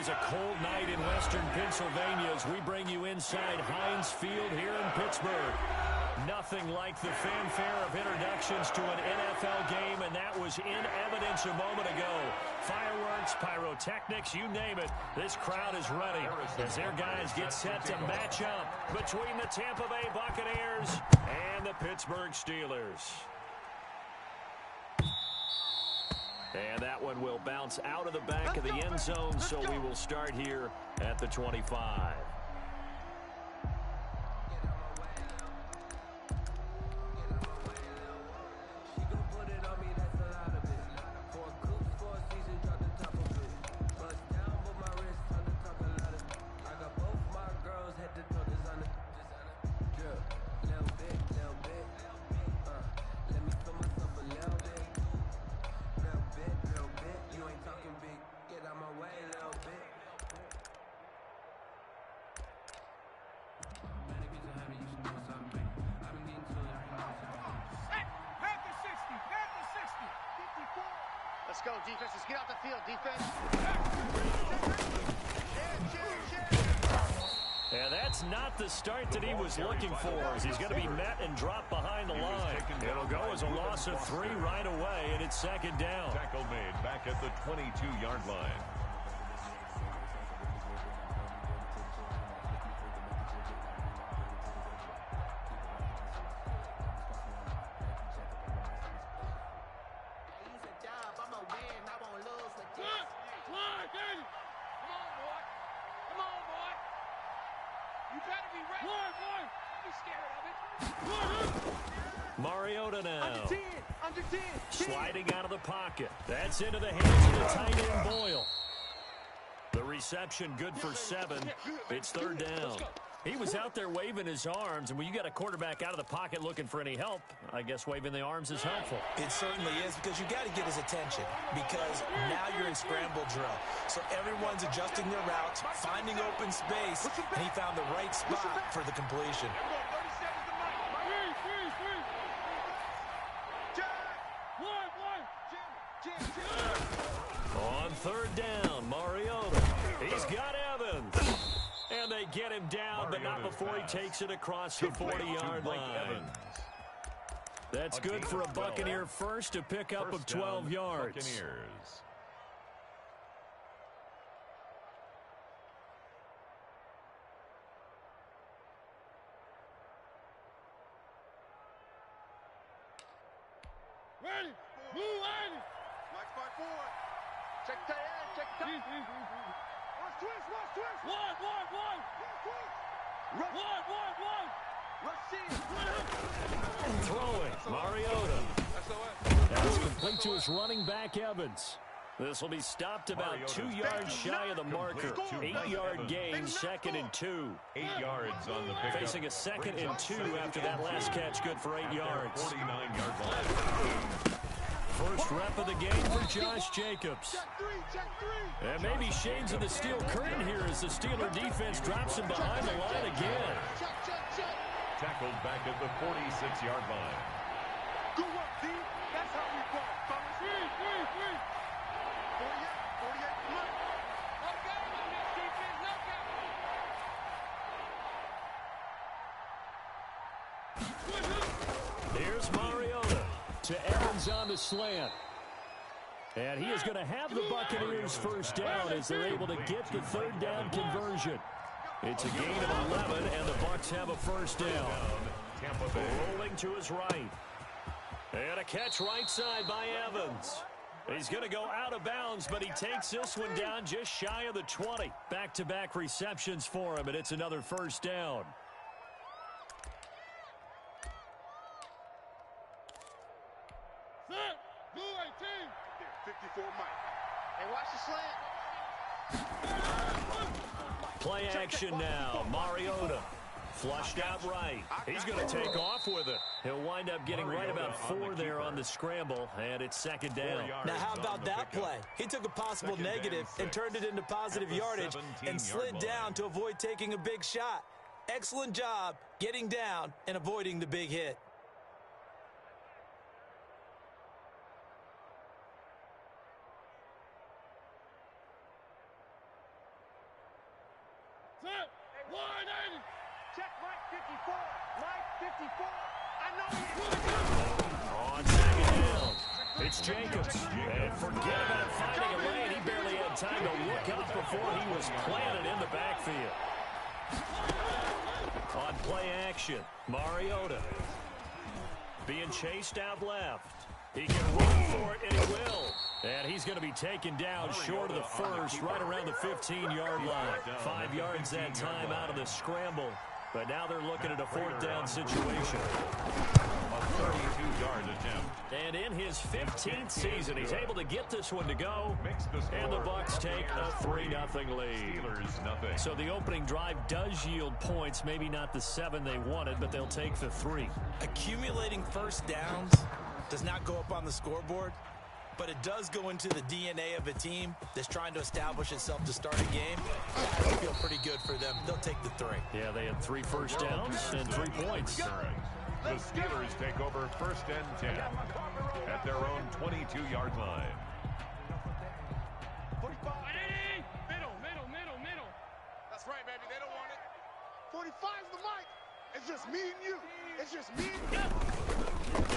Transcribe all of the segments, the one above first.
is a cold night in western Pennsylvania as we bring you inside Heinz Field here in Pittsburgh. Nothing like the fanfare of introductions to an NFL game, and that was in evidence a moment ago. Fireworks, pyrotechnics, you name it. This crowd is ready as their guys get set to match up between the Tampa Bay Buccaneers and the Pittsburgh Steelers. And that one will bounce out of the back of the end zone, so we will start here at the 25. Let's go, defense. Let's get out the field, defense. And that's not the start that he was looking for, as he's going to be met and dropped behind the line. It'll go as a loss of 3 right away, and it's second down. Tackle made back at the 22-yard line. Mariota now. Under 10. Sliding out of the pocket. That's into the hands of the tight end Boyle. The reception good for 7. It's third down. He was out there waving his arms, and when you got a quarterback out of the pocket looking for any help, I guess waving the arms is helpful. It certainly is, because you got to get his attention, because now you're in scramble drill. So everyone's adjusting their routes, finding open space, and he found the right spot for the completion. On third down, Mariota. He's got Evans. And they get him down, but not before he takes it across the 40-yard line. That's good for a Buccaneer first, a pickup of 12 yards. Buccaneers. Ready, move, ready. Black spot forward. Check the end, check the end. Watch twist. One. Rush in. Throwing, Mariota. That's complete to his running back, Evans. This will be stopped about 2 yards shy of the marker. 8-yard gain, 2nd and 2. 8 yards on the pickup. Facing a 2nd and 2 after that last catch, good for 8 yards. 49-yard line. First rep of the game for Josh Jacobs. And maybe shades of the steel curtain here as the Steeler defense drops him behind the line again. Tackled back at the 46-yard line. Good work, D. That's how we ball. 48, come on. Here's Mariota to Evans on the slant. And he is going to have the Buccaneers first down as they're able to get the third down conversion. It's a gain of 11, and the Bucs have a first down. Tampa Bay. Rolling to his right. And a catch right side by Evans. He's going to go out of bounds, but he takes this one down just shy of the 20. Back-to-back receptions for him, and it's another first down. Set, blue 18. 54 Mike. Hey, watch the slant. Play action now. Mariota. Flushed out right. He's going to take off with it. He'll wind up getting right about 4 there on the scramble, and it's second down. Now, how about that play? He took a possible negative and turned it into positive yardage and slid down to avoid taking a big shot. Excellent job getting down and avoiding the big hit. Set. 180. Check Mike 54. Mike 54. I know he On second down, it's Jacobs. And forget about finding a lane. He barely had time to look up before he was planted in the backfield. On play action, Mariota being chased out left. He can run for it, and he will. And he's going to be taken down short of the first, right around the 15-yard line. 5 yards that time out of the scramble. But now they're looking at a fourth down situation. A 32-yard attempt. And in his 15th season, he's able to get this one to go. And the Bucs take a 3-0 lead. Steelers nothing. So the opening drive does yield points. Maybe not the 7 they wanted, but they'll take the 3. Accumulating first downs does not go up on the scoreboard, but it does go into the DNA of a team that's trying to establish itself to start a game. I feel pretty good for them. They'll take the 3. Yeah, they had 3 first downs and 3 points. The Steelers take over first and 10 at their own 22-yard line. 45. Middle. That's right, baby. They don't want it. 45's the mic. It's just me and you. It's just me and you.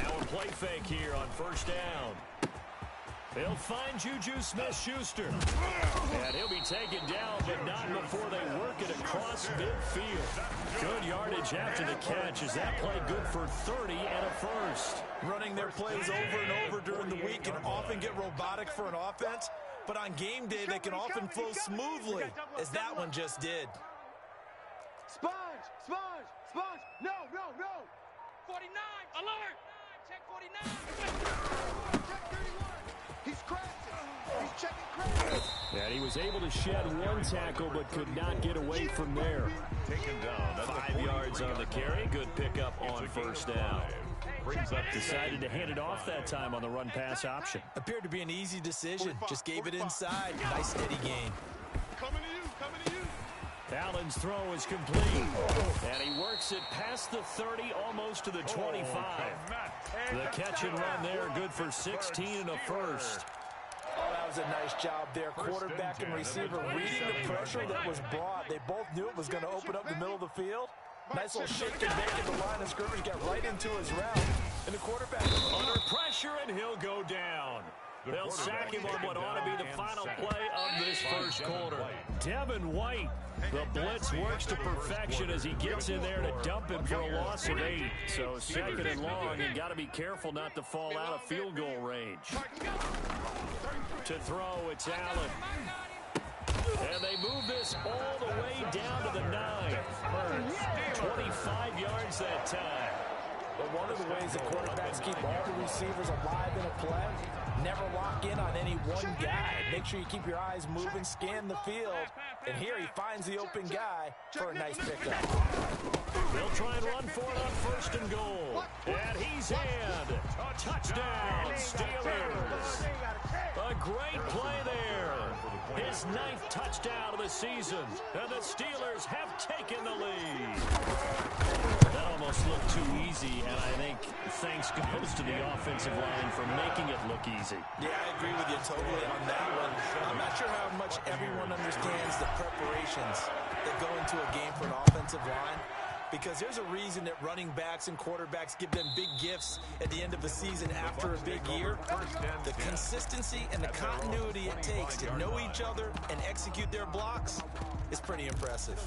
Now a play fake here on first down. They'll find Juju Smith-Schuster. And he'll be taken down, but not before they work it across midfield. Good yardage after the catch. Is that play good for 30 and a first? Running their plays over and over during the week can often get robotic for an offense, but on game day they can often flow smoothly, as that one just did. Sponge. No. 49. Alert. Check 49. Check 31. He's crashing. He's checking crash. And he was able to shed 1 tackle, but could not get away from there. Taken down. 5 yards on the carry. Good pickup on first down. Brings up Decided to hand it off that time on the run-pass option. Appeared to be an easy decision. Just gave it inside. Nice steady gain. Coming to you. Allen's throw is complete. And he works it past the 30, almost to the 25. The catch and run there, good for 16 and a first. Oh, that was a nice job there. Quarterback and receiver reading the pressure that was brought. They both knew it was going to open up the middle of the field. Nice little shake and bake at the line of scrimmage. Got right into his route. And the quarterback Under pressure, and he'll go down. They'll sack him on what ought to be the final play of this first quarter. Devin White, the blitz works to perfection as he gets in there to dump him for a loss of 8. So second and long, and got to be careful not to fall out of field goal range. To throw, it's Allen. And they move this all the way down to the 9. 25 yards that time. But one of the ways the quarterbacks keep all the receivers alive in a play, never lock in on any one guy. Make sure you keep your eyes moving, scan the field. And here he finds the open guy for a nice pickup. They'll try and run for it on first and goal. And he's in. Touchdown, Steelers. A great play there. His 9th touchdown of the season. And the Steelers have taken the lead. That almost looked too easy, and I think thanks goes to the offensive line for making it look easy. Yeah, I agree with you totally on that one. I'm not sure how much everyone understands the preparations that go into a game for an offensive line, because there's a reason that running backs and quarterbacks give them big gifts at the end of the season after a big year. The consistency and the continuity it takes to know each other and execute their blocks is pretty impressive.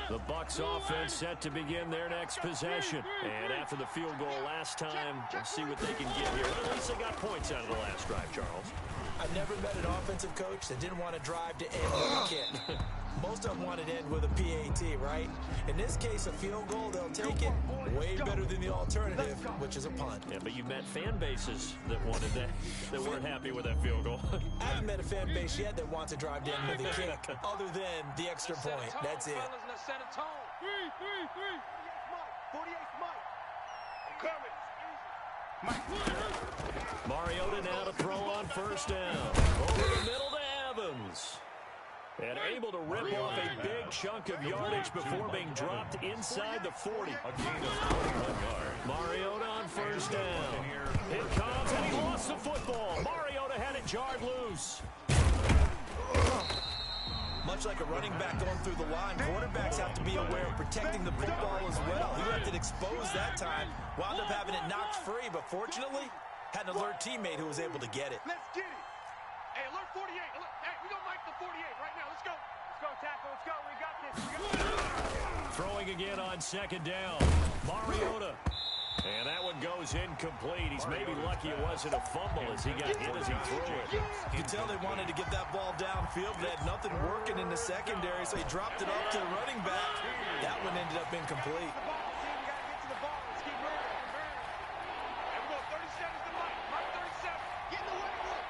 The Bucs offense set to begin their next possession. And after the field goal last time, we'll see what they can get here. At least they got points out of the last drive, Charles. I've never met an offensive coach that didn't want to drive to end with a kick. Most of them want to end with a PAT, right? In this case, a field goal, they'll take it. Way better than the alternative, which is a punt. Yeah, but you've met fan bases that wanted that weren't happy with that field goal. I haven't met a fan base yet that wants to drive to end with a kick, other than the extra point. That's it. 48 Mike. Mariota now to throw on first down. Over the middle to Evans. And able to rip off a big chunk of yardage before being dropped inside the 40. A gain of 21 yards. Mariota on first down. Here comes, and he lost the football. Mariota had it jarred loose. Much like a running back going through the line, quarterbacks have to be aware of protecting the football as well. He left it exposed that time, wound up having it knocked free, but fortunately, had an alert teammate who was able to get it. Let's get it. Hey, alert 48. Hey, we gonna mic the 48 right now. Let's go. Let's go, tackle. Let's go. We got this. Throwing again on second down. Mariota. And that one goes incomplete. He's maybe lucky it wasn't a fumble as he got hit as he threw it. You could tell they wanted to get that ball downfield, but they had nothing working in the secondary, so he dropped it off to the running back. That one ended up incomplete. We gotta get to the ball. Let's keep moving. Hey, we go 30 seconds to Mike. Mike 37. Get in the weight room.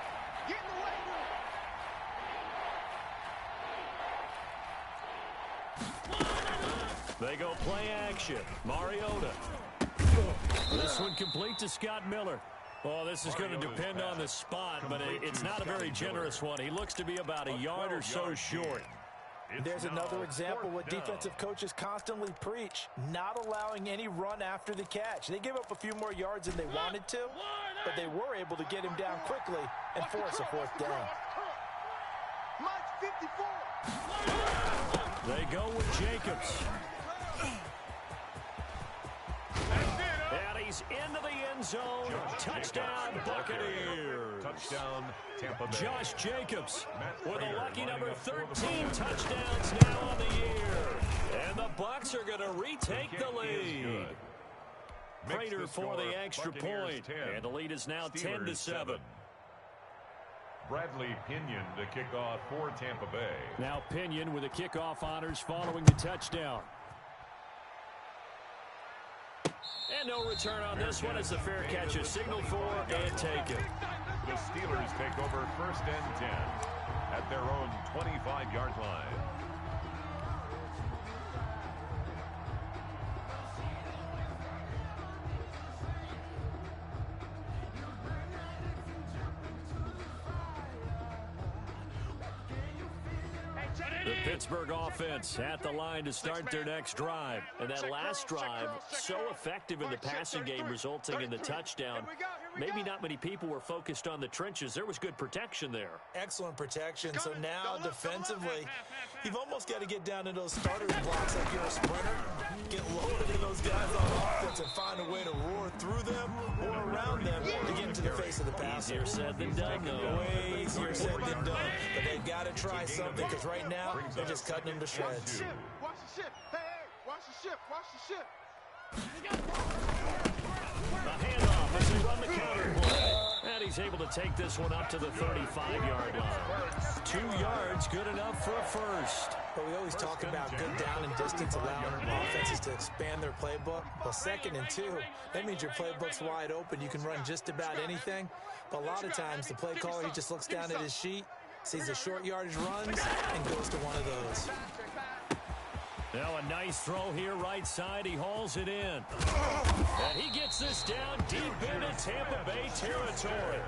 Get in the weight room. They go play action. Mariota. This one complete to Scott Miller. Oh, this is going to depend on the spot, but it's not a very generous one. He looks to be about a yard or so short. There's another example what defensive coaches constantly preach, not allowing any run after the catch. They gave up a few more yards than they wanted to, but they were able to get him down quickly and force a fourth down. Mike 54. They go with Jacobs. And he's into the end zone. Touchdown, Buccaneers. Touchdown, Tampa Bay. Josh Jacobs with a lucky number 13 touchdowns now on the year. And the Bucs are going to retake the lead. Prater for the extra point. And the lead is now 10-7. Bradley Pinion to kick off for Tampa Bay. Now Pinion with the kickoff honors following the touchdown. And no return on this one as the fair catch is signaled for and taken. The Steelers take over 1st and 10 at their own 25-yard line. The Pittsburgh offense at the line to start their next drive. And that last drive, so effective in the passing game, resulting in the touchdown. Maybe not many people were focused on the trenches. There was good protection there. Excellent protection. So now, defensively, you've almost got to get down to those starter blocks like you're a sprinter. Get loaded in those guys on offense and find a way to roar through them or around them to get into the face of the passer. Easier said than done, though. Way easier said than done. But they've got to try something because right now, they're just cutting them to shreds. Watch the ship. Hey, watch the ship. Watch the ship. A handoff as they run the counter play. And he's able to take this one up to the 35-yard line. 2 yards, good enough for a first. But we always talk about good down and distance, allowing offenses to expand their playbook. Well, 2nd and 2, that means your playbook's wide open. You can run just about anything. But a lot of times, the play caller, he just looks down at his sheet, sees the short yardage runs, and goes to one of those. Now a nice throw here, right side. He hauls it in. And he gets this down deep into Tampa Bay territory.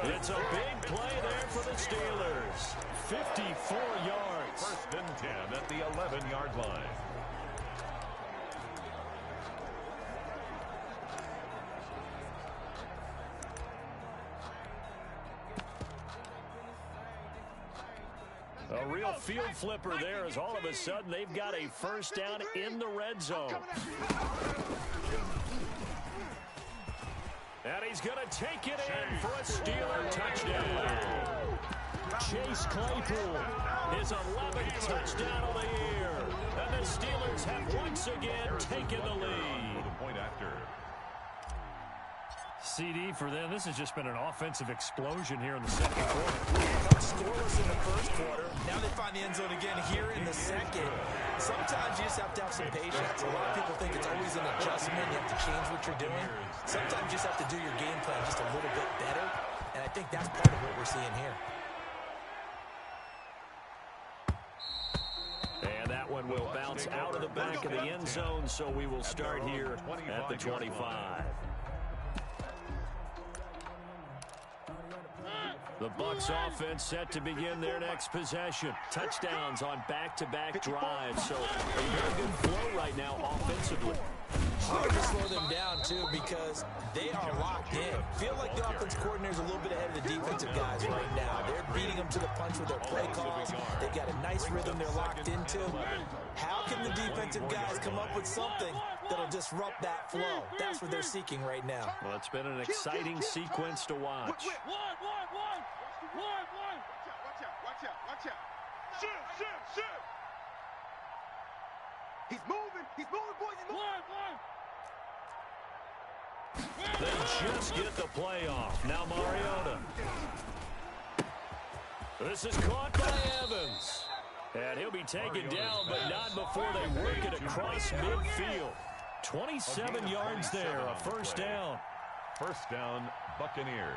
It's a big play there for the Steelers. 54 yards. 1st and 10 at the 11-yard line. A real field flipper there as all of a sudden they've got a first down in the red zone. And he's going to take it in for a Steeler touchdown. Chase Claypool, his 11th touchdown of the year. And the Steelers have once again taken the lead. The point after. CD for them. This has just been an offensive explosion here in the second quarter. Scoreless in the first quarter. Now they find the end zone again here in the second. Sometimes you just have to have some patience. A lot of people think it's always an adjustment. You have to change what you're doing. Sometimes you just have to do your game plan just a little bit better. And I think that's part of what we're seeing here. And that one will bounce out of the back of the end zone, so we will start here at the 25. The Bucs offense set to begin their next possession. Touchdowns on back-to-back drives, so a very good flow right now offensively. Hard to slow them down, too, because they are locked in. Feel like the offense coordinator's a little bit ahead of the defensive guys right now. They're beating them to the punch with their play calls. They've got a nice this rhythm they're locked into, how can the defensive guys come up with something that'll disrupt that flow? That's what they're seeking right now. Well, it's been an exciting sequence to watch. Watch out. Shoot. He's moving, boys, he's moving. They just get the play off. Now Mariota. This is caught by Evans. And he'll be taken down, but not before they work it across midfield. 27 yards there, a first down. First down, Buccaneers.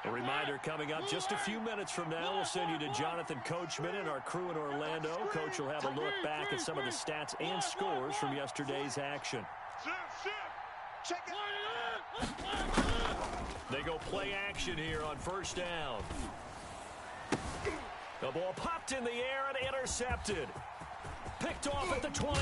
A reminder coming up just a few minutes from now. We'll send you to Jonathan Coachman and our crew in Orlando. Coach will have a look back at some of the stats and scores from yesterday's action. Check it. They go play action here on first down. The ball popped in the air and intercepted. Picked off at the 28.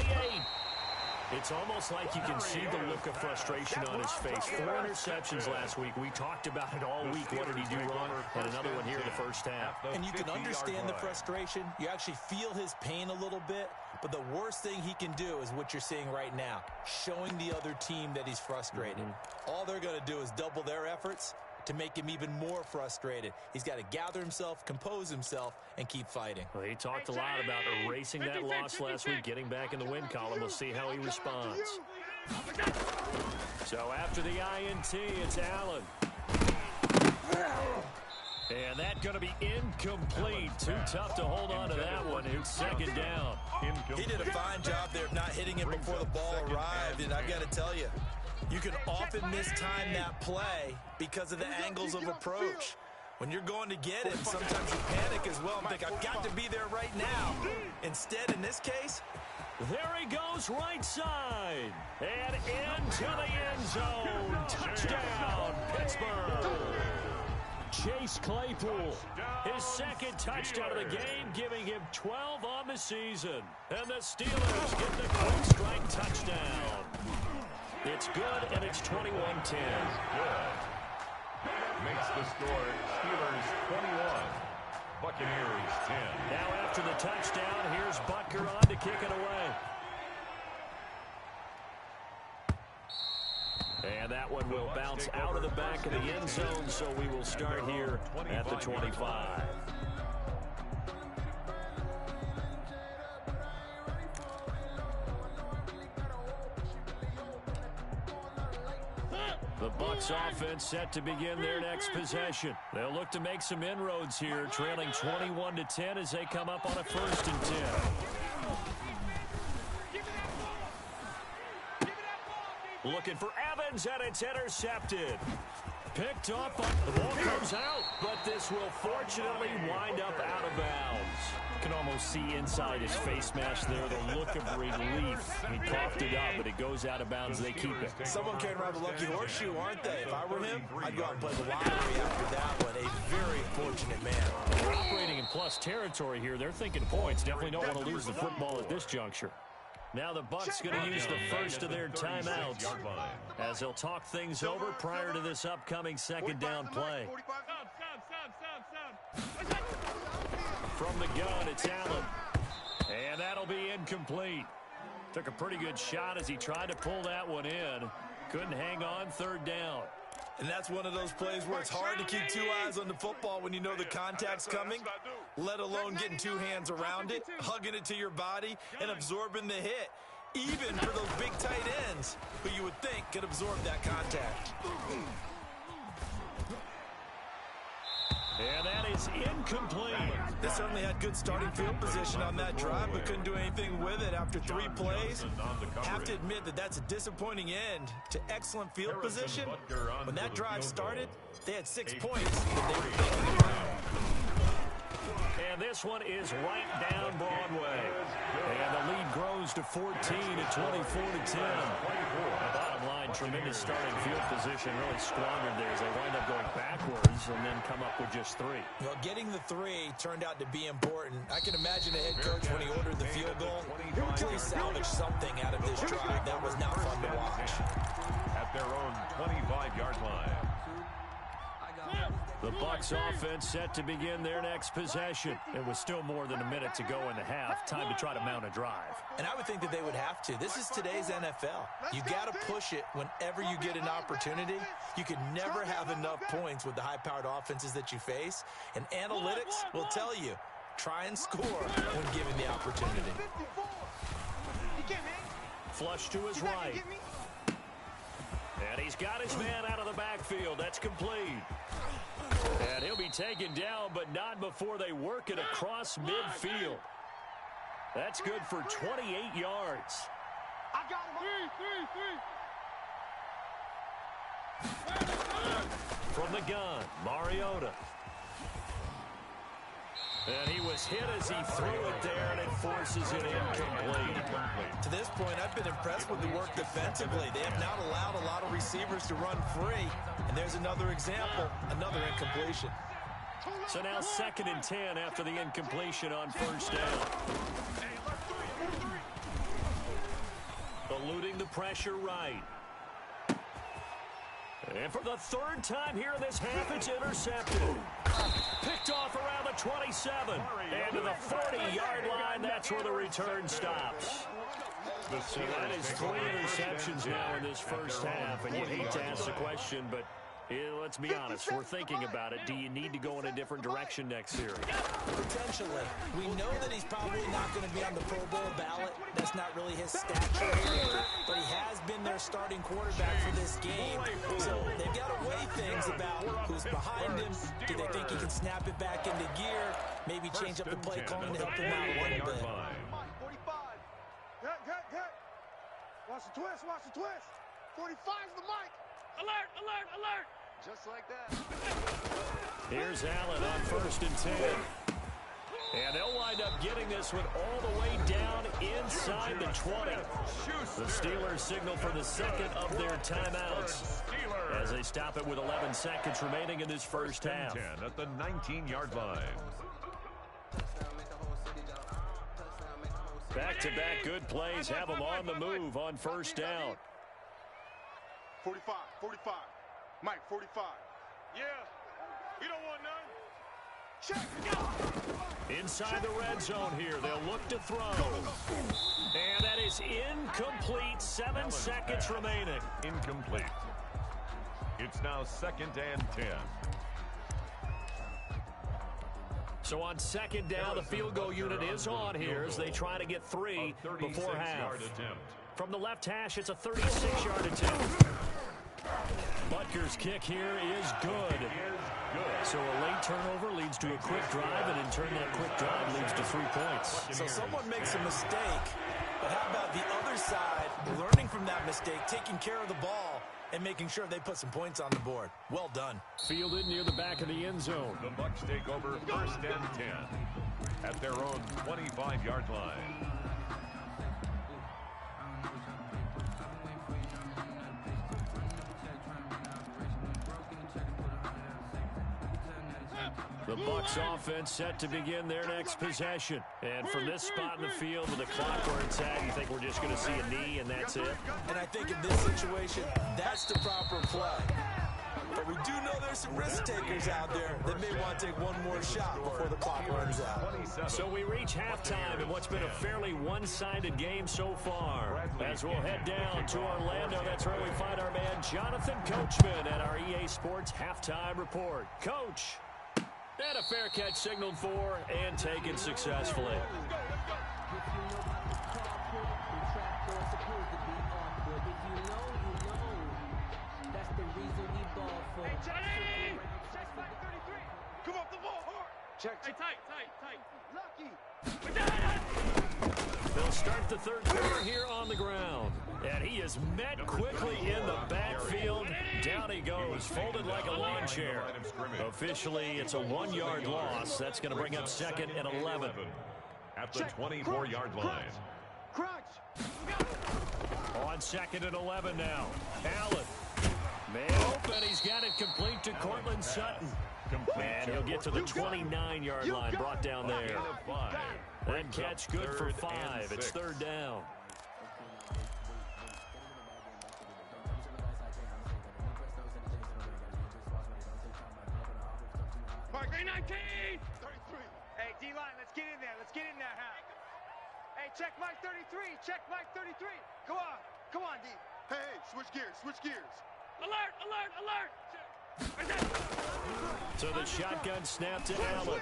It's almost like you can see the look of frustration on his face. 4 interceptions last week. We talked about it all week. What did he do wrong? And another one here in the first half. And you can understand the frustration. You actually feel his pain a little bit. But the worst thing he can do is what you're seeing right now, showing the other team that he's frustrated. All they're going to do is double their efforts to make him even more frustrated. He's got to gather himself, compose himself, and keep fighting. Well, he talked a lot about erasing that loss last week, getting back in the win column. We'll see how he responds. So after the INT, it's Allen. And that's going to be incomplete. Too tough to hold on to that one. It's second down. He did a fine job there of not hitting it before the ball arrived. And I've got to tell you, you can often mistime that play because of the angles of approach. When you're going to get it, sometimes you panic as well and think, I've got to be there right now. Instead, in this case, there he goes right side. And into the end zone. Touchdown, Pittsburgh. Chase Claypool, his second touchdown of the game, giving him 12 on the season. And the Steelers get the quick strike touchdown. It's good, and it's 21-10. Good. Makes the score Steelers 21, Buccaneers 10. Now after the touchdown, here's Butker on to kick it away. And that one will bounce out of the back of the end zone, so we will start here at the 25. The Bucs offense set to begin their next possession. They'll look to make some inroads here, trailing 21-10 as they come up on a 1st and 10. Looking for Evans, and it's intercepted. Picked up, the ball comes out, but this will fortunately wind up out of bounds. You can almost see inside his face mask there the look of relief. He coughed it up, but it goes out of bounds. They keep it. Someone carrying around the lucky horseshoe, aren't they? If I were him, I'd go out and play the lottery after that one. A very fortunate man. They're operating in plus territory here. They're thinking points. Definitely don't want to lose the football at this juncture. Now the Bucs going to use the first of their timeouts as they'll talk things over prior to this upcoming second down play. From the gun, it's Allen. And that'll be incomplete. Took a pretty good shot as he tried to pull that one in. Couldn't hang on, 3rd down. And that's one of those plays where it's hard to keep 2 eyes on the football when you know the contact's coming, let alone getting 2 hands around it, hugging it to your body, and absorbing the hit, even for those big tight ends who you would think could absorb that contact. And that is incomplete. They certainly had good starting field position on that drive, but couldn't do anything with it after 3 plays. Have to admit that that's a disappointing end to excellent field position. When that drive started, they had 6 points that they were thinking about. And this one is right down Broadway. And the lead grows to 14 at 24-10. Bottom line, tremendous starting field position, really squandered there as they wind up going backwards and then come up with just 3. Well, getting the 3 turned out to be important. I can imagine the head coach when he ordered the field goal. Please salvage something out of this drive. That was not fun to watch. At their own 25-yard line. The Bucs offense set to begin their next possession. It was still more than a minute to go in the half. Time to try to mount a drive. And I would think that they would have to. This is today's NFL. You got to push it whenever you get an opportunity. You can never have enough points with the high-powered offenses that you face. And analytics will tell you, try and score when given the opportunity. Flush to his right. And he's got his man out of the backfield. That's complete. And he'll be taken down, but not before they work it across midfield. That's good for 28 yards. I got him. From the gun, Mariota. And he was hit as he threw it there, and it forces it incomplete. To this point, I've been impressed with the work defensively. They have not allowed a lot of receivers to run free. And there's another example, another incompletion. So now 2nd and 10 after the incompletion on first down. Eluding the pressure right. And for the 3rd time here in this half, it's intercepted. Picked off around the 27. And to the 40-yard line, that's where the return stops. So that is 3 interceptions now in this first half. And you hate to ask the question, but let's be honest. We're thinking about it. Do you need to go in a different direction next series? Potentially. We know that he's probably not going to be on the Pro Bowl ballot. That's not really his stature here. But he has been their starting quarterback for this game. So they've got to weigh things about who's behind him. Do they think he can snap it back into gear? Maybe change up the play calling to help him out a little bit. 45. Get. Watch the twist. 45's the mic. Alert. Just like that. Here's Allen on 1st and 10. And they'll wind up getting this one all the way down inside the 20. The Steelers signal for the 2nd of their timeouts as they stop it with 11 seconds remaining in this first half. 10 at the 19-yard line. Back-to-back good plays have them on the move on first down. 45. Mike, 45. Yeah. You don't want none. Check. Inside the red zone here. They'll look to throw. And that is incomplete. 7 seconds remaining. Incomplete. It's now 2nd and 10. So on 2nd down, the field goal unit is on here as they try to get 3 before half. From the left hash, it's a 36-yard attempt. Butker's kick here is good. So a late turnover leads to a quick drive, and in turn that quick drive leads to 3 points. So someone makes a mistake, but how about the other side, learning from that mistake, taking care of the ball, and making sure they put some points on the board. Well done. Fielded near the back of the end zone. The Bucs take over 1st and 10 at their own 25-yard line. The Bucs offense set to begin their next possession. And from this spot in the field with the clock where it's at, you think we're just going to see a knee and that's it? And I think in this situation, that's the proper play. But we do know there's some risk takers out there that may want to take one more shot before the clock runs out. So we reach halftime in what's been a fairly one-sided game so far. As we'll head down to Orlando, that's where we find our man Jonathan Coachman at our EA Sports Halftime Report. Coach. And a fair catch signaled for and taken successfully. Come off the ball hard. Check. Hey, tight. Lucky. They'll start the 3rd quarter here on the ground. And he is met quickly in the backfield. Down he goes, folded like a lawn chair. Officially, it's a 1-yard loss. That's going to bring up 2nd and 11. At the 24-yard line. Crunch. On 2nd and 11 now. Allen. Man open. He's got it complete to Cortland Sutton. And he'll get to the 29-yard line, brought down there. That catch good for 5. It's 3rd down. Mark. 319. 33. Hey, D-line, let's get in there. Let's get in there, huh? Hey, check Mike 33. Check Mike 33. Go on. Come on, D. Hey, switch gears. Switch gears. Alert, alert, alert. So the shotgun snap to Allen.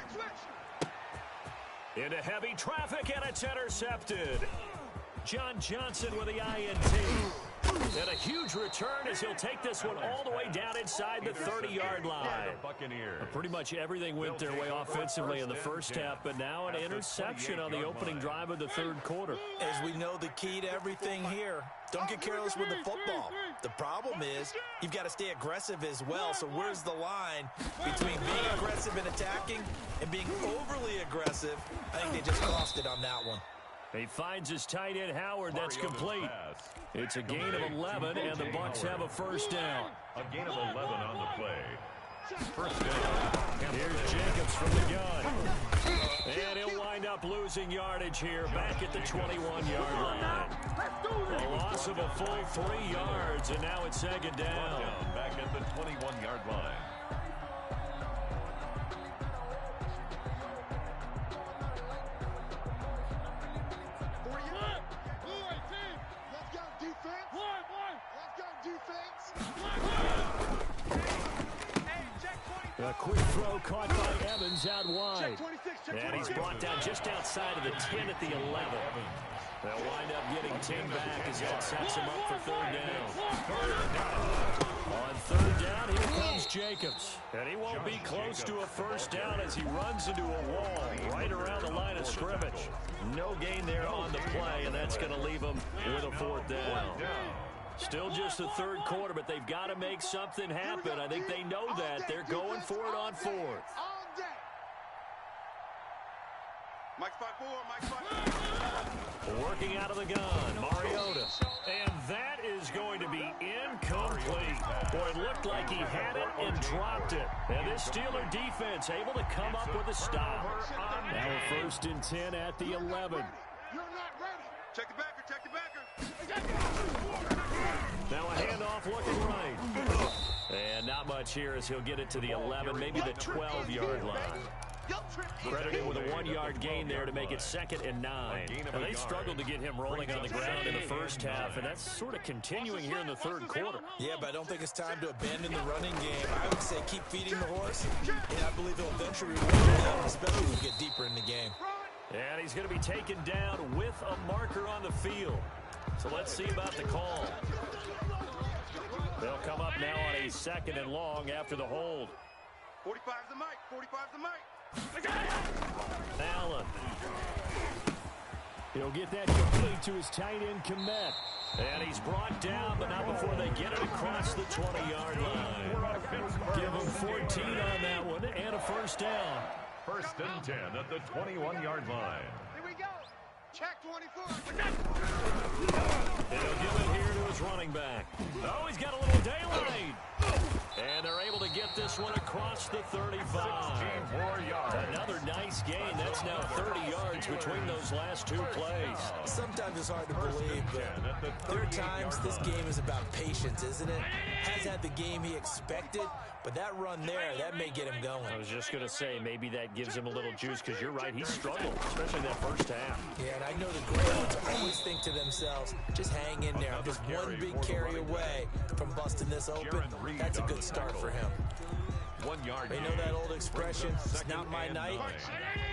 Into heavy traffic, and it's intercepted. John Johnson with the INT. And a huge return as he'll take this one all the way down inside the 30-yard line. Pretty much everything went their way offensively in the first half, but now an interception on the opening drive of the third quarter. As we know, the key to everything here, don't get careless with the football. The problem is you've got to stay aggressive as well. So where's the line between being aggressive and attacking and being overly aggressive? I think they just crossed it on that one. He finds his tight end Howard. That's complete. It's a gain of 11, and the Bucs have a first down. A gain of 11 on the play. First down. Here's Jacobs from the gun. And he'll wind up losing yardage here back at the 21-yard line. A loss of a full 3 yards, and now it's second down. Back at the 21-yard line. A quick throw caught by Evans out wide. And he's brought down just outside of the 10 at the 11. They'll wind up getting 10 back as that sets him up for third down. On third down, here comes Jacobs. And he won't be close to a first down as he runs into a wall right around the line of scrimmage. No gain there on the play, and that's going to leave him with a fourth down. Still just the third quarter, but they've got to make something happen. I think they know that. They're going for it on fourth. Mike's 5-4, Mike's 5-4. Working out of the gun, Mariota. And that is going to be incomplete. Boy, it looked like he had it and dropped it. And this Steeler defense able to come up with a stop. Now a first and 10 at the 11. You're not ready. Check the backer, check the backer. Now a handoff looking right. And not much here as he'll get it to the 11, maybe the 12-yard line. Credited with a 1-yard gain there to make it 2nd and 9. Now they struggled to get him rolling on the ground in the first half, and that's sort of continuing here in the third quarter. Yeah, but I don't think it's time to abandon the running game. I would say keep feeding the horse, and I believe he'll eventually reward them, especially when we get deeper in the game. And he's going to be taken down with a marker on the field. So let's see about the call. They'll come up now on a 2nd and long after the hold. 45's the mic, 45's the mic. Allen. He'll get that complete to his tight end, Kmet. And he's brought down, but not before they get it across the 20-yard line. Give him 14 on that one and a first down. First and 10 at the 21-yard line. Here we go. Check 24. And he'll give it here to his running back. Oh, he's got a little daylight. And they're able to get this one across the 35. 16 more yards. Another nice gain. That's now 30 yards between those last two plays. Sometimes it's hard to believe, but there are times this game is about patience, isn't it? Has had the game he expected, but that run there, that may get him going. I was just going to say, maybe that gives him a little juice, because you're right, he struggled, especially in that first half. Yeah, and I know the great ones always think to themselves, just hang in there. I'm just one big carry away from busting this open. That's a good start for him. 1 yard. They know that old expression, it's not my night.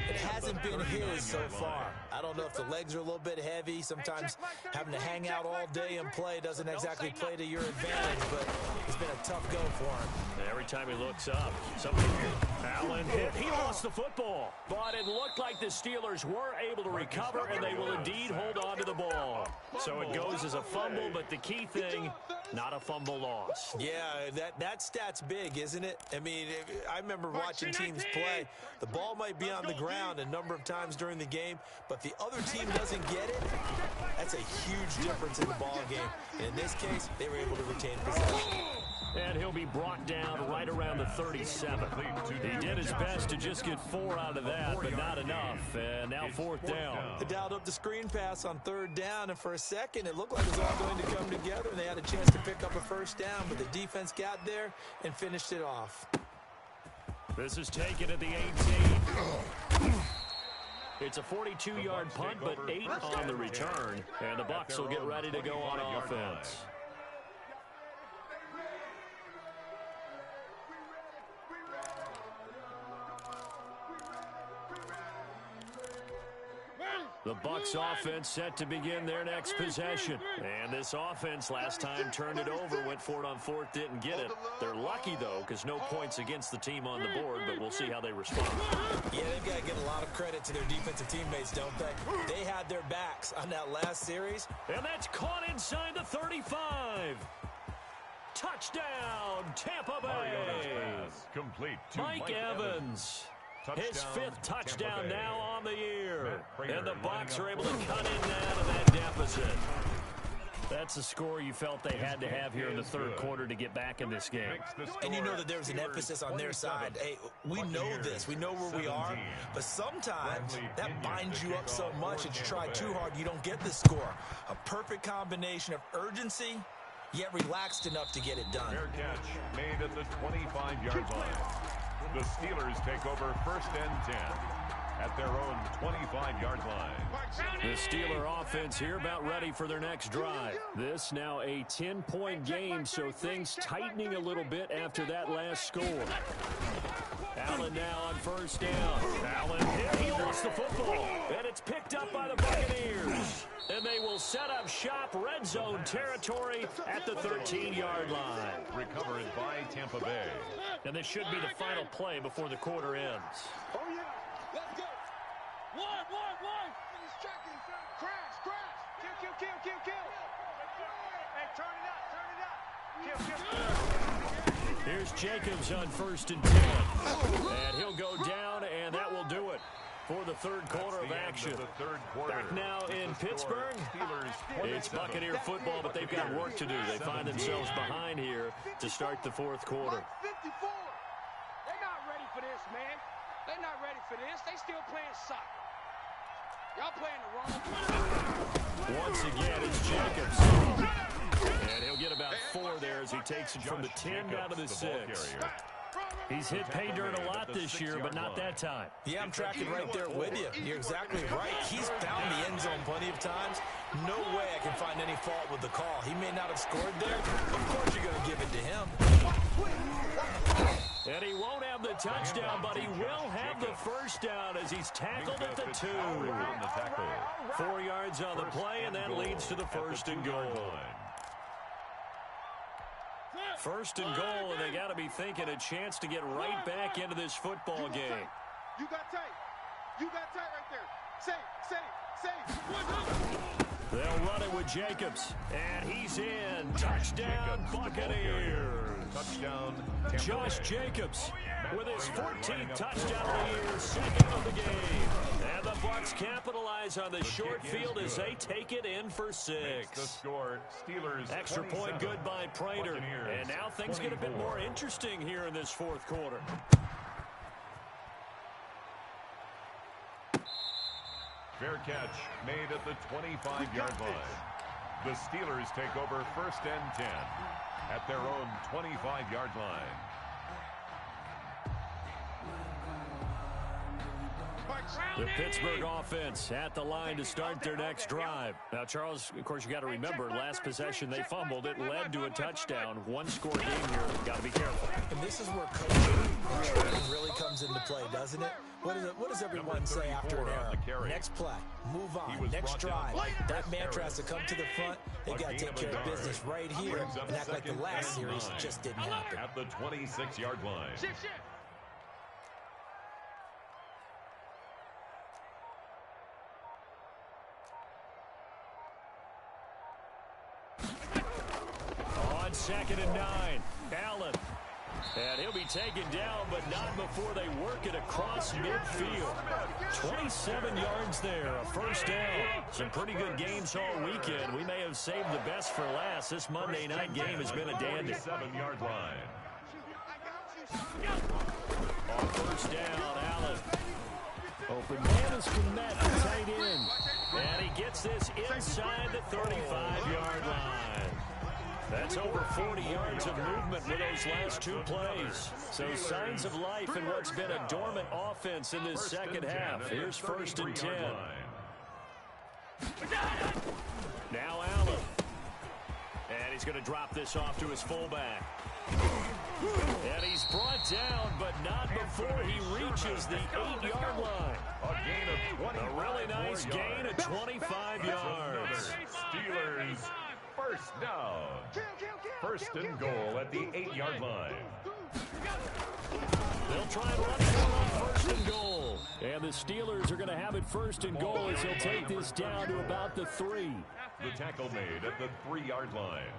It hasn't been his so far. I don't know if the legs are a little bit heavy. Sometimes having to hang out all day and play doesn't exactly play to your advantage, but it's been a tough go for him. Every time he looks up, Allen hit. He lost the football, but it looked like the Steelers were able to recover, and they will indeed hold on to the ball. So it goes as a fumble, but the key thing, not a fumble loss. Yeah, that stat's big, isn't it? I mean, I remember watching teams play. The ball might be on the ground a number of times during the game, but the other team doesn't get it. That's a huge difference in the ball game. And in this case, they were able to retain possession. And he'll be brought down right around the 37. He did his best to just get 4 out of that, but not enough. And now fourth down. They dialed up the screen pass on third down, and for a second, it looked like it was all going to come together, and they had a chance to pick up a first down, but the defense got there and finished it off. This is taken at the 18. It's a 42-yard punt, but 8 on the return. And the Bucs will get ready to go on offense. The Bucs offense set to begin their next possession. And this offense last time turned it over, went for it on fourth, didn't get it. They're lucky, though, because no points against the team on the board, but we'll see how they respond. Yeah, they've got to give a lot of credit to their defensive teammates, don't they? They had their backs on that last series. And that's caught inside the 35. Touchdown, Tampa Bay. Complete to Mike Evans. His 5th touchdown now on the year. And the Bucs are able to cut in out of that deficit. That's the score you felt they had to have here in the third quarter to get back in this game. And you know that there's an emphasis on their side. Hey, we know this. We know where we are. But sometimes that binds you up so much that you try too hard, you don't get the score. A perfect combination of urgency, yet relaxed enough to get it done. Fair catch made at the 25-yard line. The Steelers take over first and 10 at their own 25-yard line. The Steeler offense here about ready for their next drive. This now a 10-point game, so things tightening a little bit after that last score. Allen now on first down. Allen, he lost the football, and it's picked up by the Buccaneers. And they will set up shop red zone territory at the 13-yard line. Recovered by Tampa Bay. And this should be the final play before the quarter ends. Oh, yeah. Let's go. One. Finish checking. Crash. Kill. Hey, turn it up. Kill. Here's Jacobs on first and 10. And he'll go down, and that will do it for the third quarter of action. Back now in Pittsburgh. It's Buccaneer football, but they've got work to do. They find themselves behind here to start the fourth quarter. 54. They're not ready for this, man. They're not ready for this. They still playing soccer. Y'all playing the wrong. Once again, it's Jacobs. And he'll get about 4 there as he takes it from the 10 down to the 6. He's hit pay dirt a lot this year, but not that time. Yeah, I'm tracking right there with you. You're exactly right. He's found the end zone plenty of times. No way I can find any fault with the call. He may not have scored there. Of course you're going to give it to him. And he won't have the touchdown, but he will have the first down as he's tackled at the 2. 4 yards on the play, and that leads to the first and goal. First and goal, and they got to be thinking a chance to get right back into this football game. You got tight. Right there. Safe. They'll run it with Jacobs, and he's in. Touchdown, Buccaneers. Touchdown, Josh Jacobs with his 14th touchdown of the year, second of the game. And the Bucs capitalize on the short field as they take it in for 6. The score, Steelers Extra point good by Prater. And now things get a bit more interesting here in this fourth quarter. Fair catch made at the 25-yard line. The Steelers take over first and 10 at their own 25-yard line. The Pittsburgh offense at the line to start their next drive. Now, Charles, of course, you got to remember, last possession they fumbled. It led to a touchdown. One-score game here. Got to be careful. And this is where coaching really comes into play, doesn't it? What does everyone say after an error? Next play, move on, next drive. That mantra has to come to the front. They've got to take care of business right here and act like the last series just didn't happen. At the 26-yard line. On second and 9, Allen. And he'll be taken down, but not before they work it across midfield. 27 yards there, a first down. Some pretty good games all weekend. We may have saved the best for last. This Monday night game has been a dandy. 7-yard line. On first down, Allen. Open man is Komet, tight end. And he gets this inside the 35-yard line. That's over 40 yards of movement with those last two plays. So signs of life in what's been a dormant offense in this second half. Here's 1st and 10. Now Allen. And he's going to drop this off to his fullback. And he's brought down, but not before he reaches the 8-yard line. A gain of 20. A really nice gain of 25 yards. Steelers first down. 1st and goal at the 8-yard line. They'll try and run it on 1st and goal. And the Steelers are going to have it 1st and goal as they'll take this down to about the 3. The tackle made at the 3-yard line.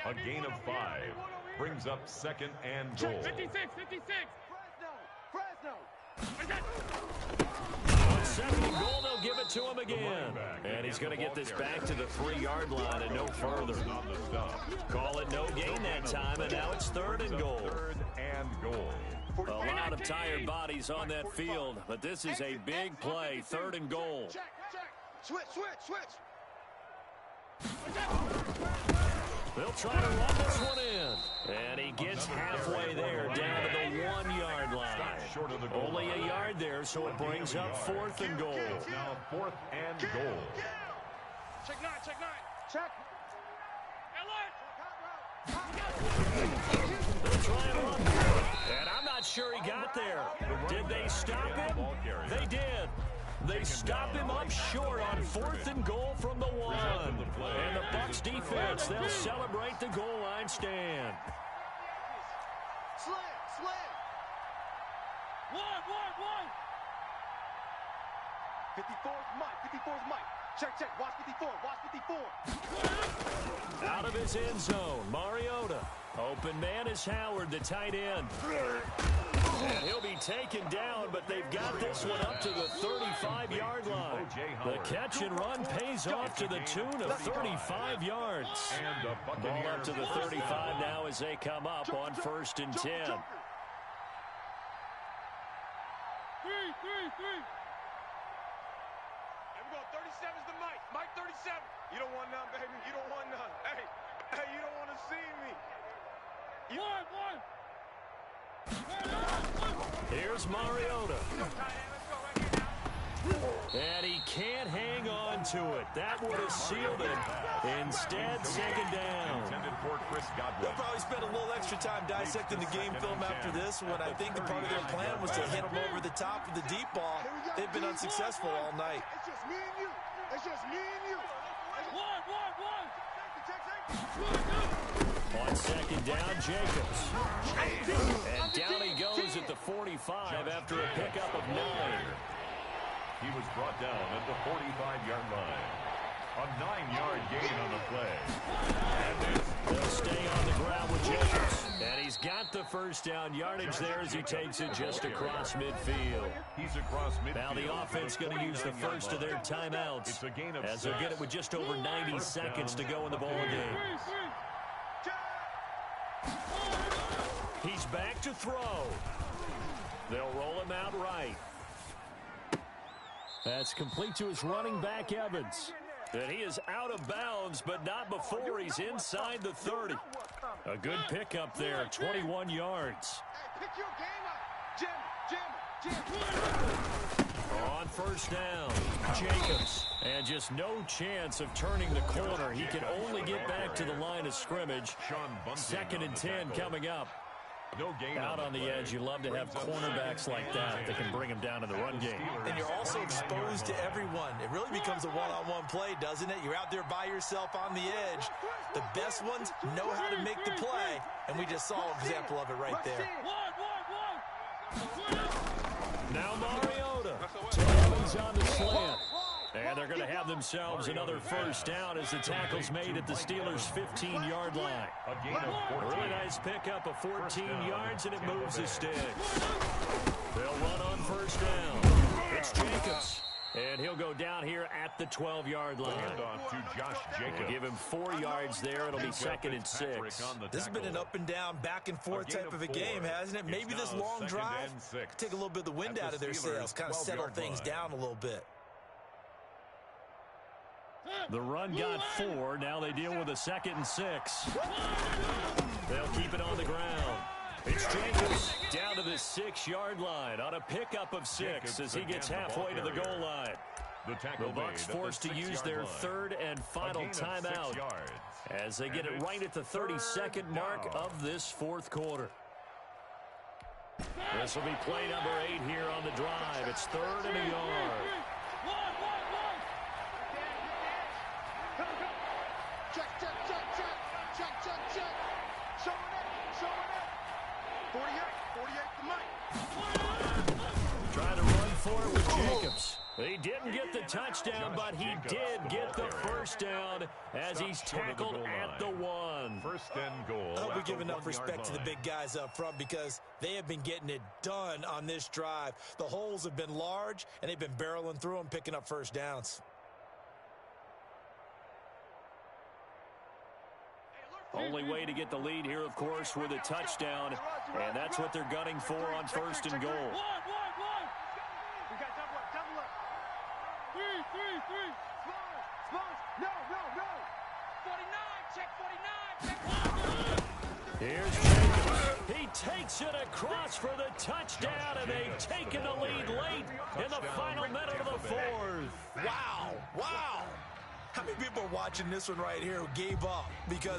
A gain of 5 brings up 2nd and goal. 56. Fresno. On 2nd and goal, they'll give it to him again. And he's going to get this back to the 3-yard line and no further. Call it no gain that time, and now it's 3rd and goal. 3rd and goal. A lot of tired bodies on that field, but this is a big play. 3rd and goal. Check. Switch. They'll try to run this one in. And he gets halfway there, down to the 1-yard line. Only a yard there, so it brings up 4th and goal. Now 4th and goal. Check 9. Check. They'll try and run. And I'm not sure he got there. Did they stop him? They did. They stop him up short on 4th and goal from the 1. And the Bucs defense, they'll celebrate the goal line stand. Slam. 1. 54's Mike. Check. Watch 54. Out of his end zone, Mariota. Open man is Howard, the tight end. And he'll be taken down, but they've got this one up to the 35-yard line. The catch and run pays off to the tune of 35 yards. Ball up to the 35 now as they come up on 1st and 10. 3. And we go 37's the Mike. Mike 37. You don't want none, baby. You don't want none. Hey, you don't want to see me. One. Here's Mariota. And he can't hang on to it. That would have sealed it. Instead, 2nd down. Intended for Chris Godwin. They'll probably spend a little extra time dissecting the game film after this when I think the part of their plan was to hit them over the top with the deep ball. They've been unsuccessful all night. It's just me and you. On 2nd down, Jacobs. And down he goes at the 45 after a pickup of 9. He was brought down at the 45-yard line. A 9-yard gain on the play. They'll stay on the ground with Jacobs. And he's got the 1st down yardage there as he takes it just across midfield. He's across midfield. Now the offense going to use the first of their timeouts It's a gain of as they'll get it with just over 90 seconds to go in the ball game. He's back to throw. They'll roll him out right. That's complete to his running back, Evans. And he is out of bounds, but not before he's inside the 30. A good pickup there, 21 yards. Hey, pick your game up. Jam. On 1st down, Jacobs. And just no chance of turning the corner. He can only get back to the line of scrimmage. 2nd and 10 coming up. No gain Out on the edge, you love to have cornerbacks like that can bring him down in the run game. And you're also exposed to everyone. It really becomes a one-on-one play, doesn't it? You're out there by yourself on the edge. The best ones know how to make the play, and we just saw an example of it right there. Now Mariota. Evans on the slant. And they're going to have themselves another 1st down as the tackle's made at the Steelers' 15-yard line. A gain of 14. Really nice pickup of 14 yards, and it moves the sticks. They'll run on 1st down. It's Jacobs. And he'll go down here at the 12-yard line. Handoff to Josh Jacobs. We'll give him 4 yards there. It'll be 2nd and 6. This has been an up and down, back and forth type of a game, hasn't it? Maybe this long drive take a little bit of the wind out of their sails, kind of settle things down a little bit. The run got 4. Now they deal with a 2nd and 6. They'll keep it on the ground. It's Jacobs down to the 6-yard line on a pickup of 6 as he gets halfway to the goal line. The Bucs forced to use their 3rd and final timeout as they get it right at the 32nd mark of this 4th quarter. This will be play number 8 here on the drive. It's 3rd and a yard. Check. Showing up. 48 to Mike. Trying to run for it with Jacobs. He didn't get the touchdown, but he did get the first down as he's tackled at the 1. 1st and goal. I hope we give enough respect to the big guys up front because they have been getting it done on this drive. The holes have been large, and they've been barreling through them, picking up first downs. Only way to get the lead here, of course, with a touchdown, and that's what they're gunning for on 1st and goal. We got double up. 3. Smalls. No. 49, check 49. Here's Jacobs. He takes it across for the touchdown, and they've taken the lead late in the final minute of the 4th. Wow. How many people are watching this one right here who gave up because